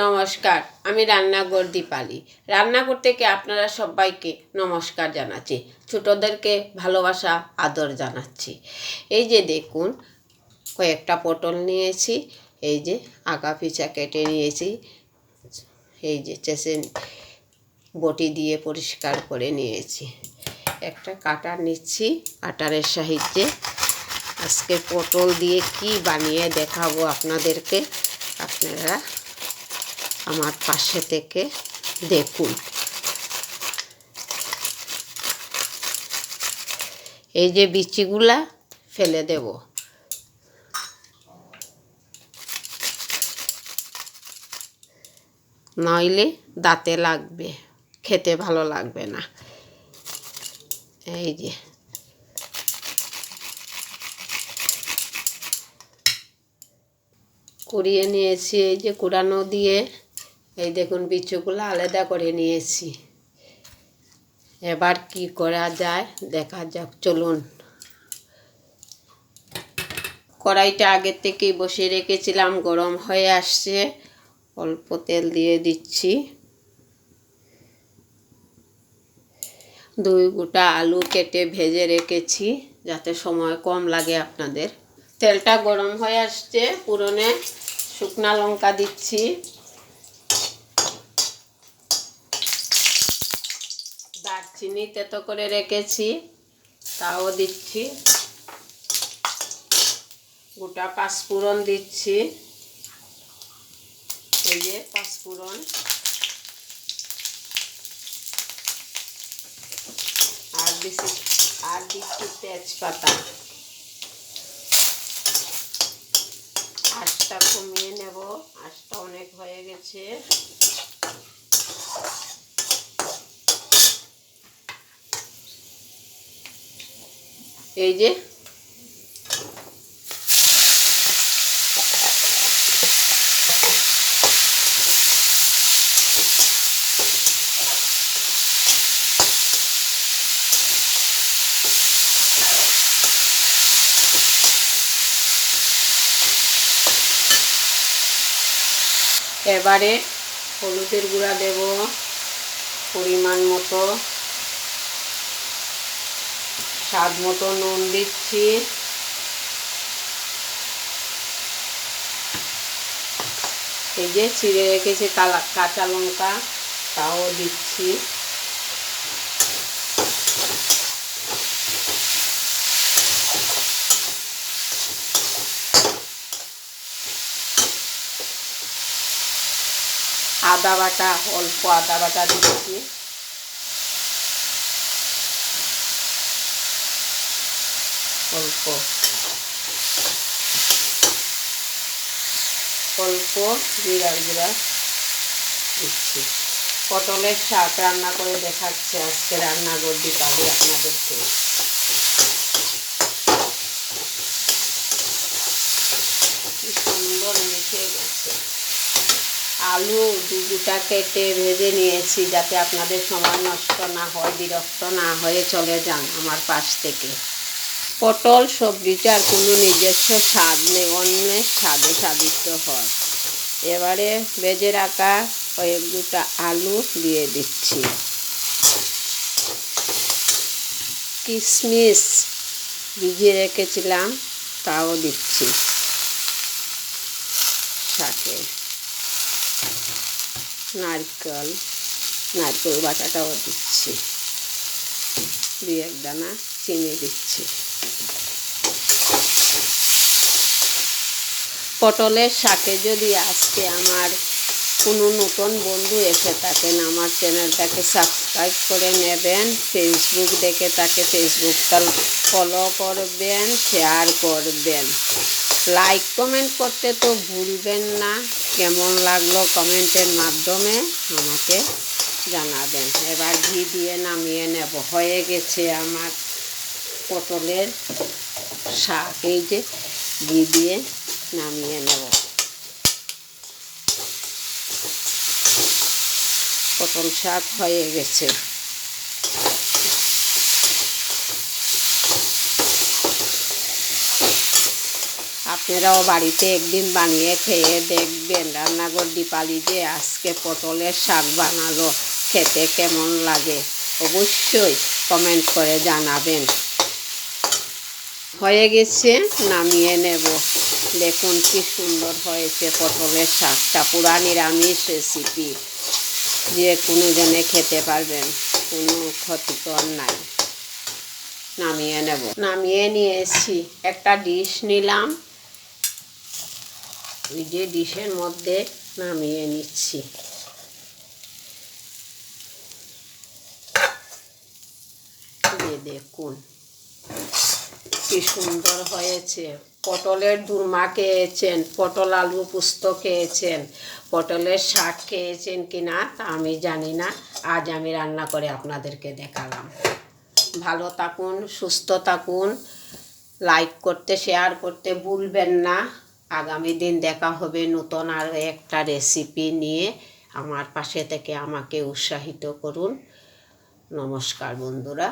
নমস্কার, আমি রান্নাঘর দীপালি। রান্নাঘর থেকে আপনারা সবাইকে নমস্কার জানাচ্ছি, ছোটদেরকে ভালোবাসা আদর জানাচ্ছি। এই যে দেখুন, কয়েকটা পটল নিয়েছি, এই যে আগা পিছা কেটে নিয়েছি, এই যে চেষে বটি দিয়ে পরিষ্কার করে নিয়েছি। একটা কাটার নিচ্ছি, কাটারের সাহায্যে আজকে পটল দিয়ে কি বানিয়ে দেখাবো আপনাদেরকে। আপনারা আমার পাশে থেকে দেখুন। এই যে বিচিগুলা ফেলে দেব, নইলে দাঁতে লাগবে, খেতে ভালো লাগবে না। এই যে কুড়িয়ে নিয়েছি, এই যে কুড়ানো দিয়ে এই দেখুন বিচিগুলো আলাদা করে নিয়েছি। এবার কি করা যায় দেখা যাক, চলুন। কড়াইটা আগের থেকেই বসিয়ে রেখেছিলাম, গরম হয়ে আসছে। অল্প তেল দিয়ে দিচ্ছি। 2 গোটা আলু কেটে ভেজে রেখেছি যাতে সময় কম লাগে আপনাদের। তেলটা গরম হয়ে আসছে, পুরনে শুকনা লঙ্কা দিচ্ছি, দারচিনি তেতো করে রেখেছি তাও দিচ্ছি, গোটা পাঁচফোড়ন দিচ্ছি, এই যে পাঁচফোড়ন, আর দিচ্ছি তেজপাতা। আঁচটা কমিয়ে নেব, আঁচটা অনেক হয়ে গেছে। এই যে এবারে হলুদের গুঁড়া দেব পরিমাণ মতো, স্বাদ মতো নুন দিচ্ছি, এই যে ছিঁড়ে রেখেছি কাঁচা লঙ্কা তাও দিচ্ছি, আদা বাটা, অল্প আদা বাটা দিচ্ছি, অল্প জিরার গুঁড়া দিচ্ছি। পটলের শাক রান্না করে দেখাচ্ছে আজকে রান্নাঘর দীপালি আপনাদেরকে। কি সুন্দর মিশে গেছে। আলু 2 গোটা কেটে ভেজে নিয়েছি যাতে আপনাদের সময় নষ্ট না হয়, বিরক্ত না হয়ে চলে যান আমার পাশ থেকে। পটল সবজিটার কোনো নিজস্ব স্বাদ নেই, অন্যের স্বাদে স্বাদিত হয়। এবারে ভেজে রাখা কয়েক গোটা আলু দিয়ে দিচ্ছি, কিশমিশ ভিজিয়ে রেখেছিলাম তাও দিচ্ছি সাথে, নারকেল বাটাটাও দিচ্ছি, 2-1 দানা চিনি দিচ্ছি। পটলের শাকে যদি আজকে আমার কোনো নতুন বন্ধু এসে থাকেন, আমার চ্যানেলটাকে সাবস্ক্রাইব করে নেবেন। ফেসবুক দেখে তাকে ফেসবুকটা ফলো করবেন, শেয়ার করবেন, লাইক কমেন্ট করতে তো ভুলবেন না। কেমন লাগলো কমেন্টের মাধ্যমে আমাকে জানাবেন। এবার ঘি দিয়ে নামিয়ে নেব। হয়ে গেছে আমার পটলের শাক, এই যে ঘি দিয়ে নামিয়ে নেব। পটল শাক হয়ে গেছে। এরাও বাড়িতে একদিন বানিয়ে খেয়ে দেখবেন রান্নাঘর দীপালি যে আজকে পটলের শাক বানালো, খেতে কেমন লাগে অবশ্যই কমেন্ট করে জানাবেন। হয়ে গেছে, নামিয়ে নেব। দেখুন কি সুন্দর হয়েছে পটলের শাকটা, পুরা নিরামিষ রেসিপি, যে কোনো জনে খেতে পারবেন, কোনো ক্ষতিকর নাই। নামিয়ে নেব। নামিয়ে নিয়েছি, একটা ডিশ নিলাম, ওই যে ডিশের মধ্যে নামিয়ে নিচ্ছি। দেখুন কি সুন্দর হয়েছে। পটলের দুর্মা খেয়েছেন, পটল আলু পোস্ত খেয়েছেন, পটলের শাক খেয়েছেন কিনা তা আমি জানি না, আজ আমি রান্না করে আপনাদেরকে দেখালাম। ভালো থাকুন, সুস্থ থাকুন, লাইক করতে শেয়ার করতে ভুলবেন না। আগামী দিন দেখা হবে নতুন আরও একটা রেসিপি নিয়ে। আমার পাশে থেকে আমাকে উৎসাহিত করুন। নমস্কার বন্ধুরা।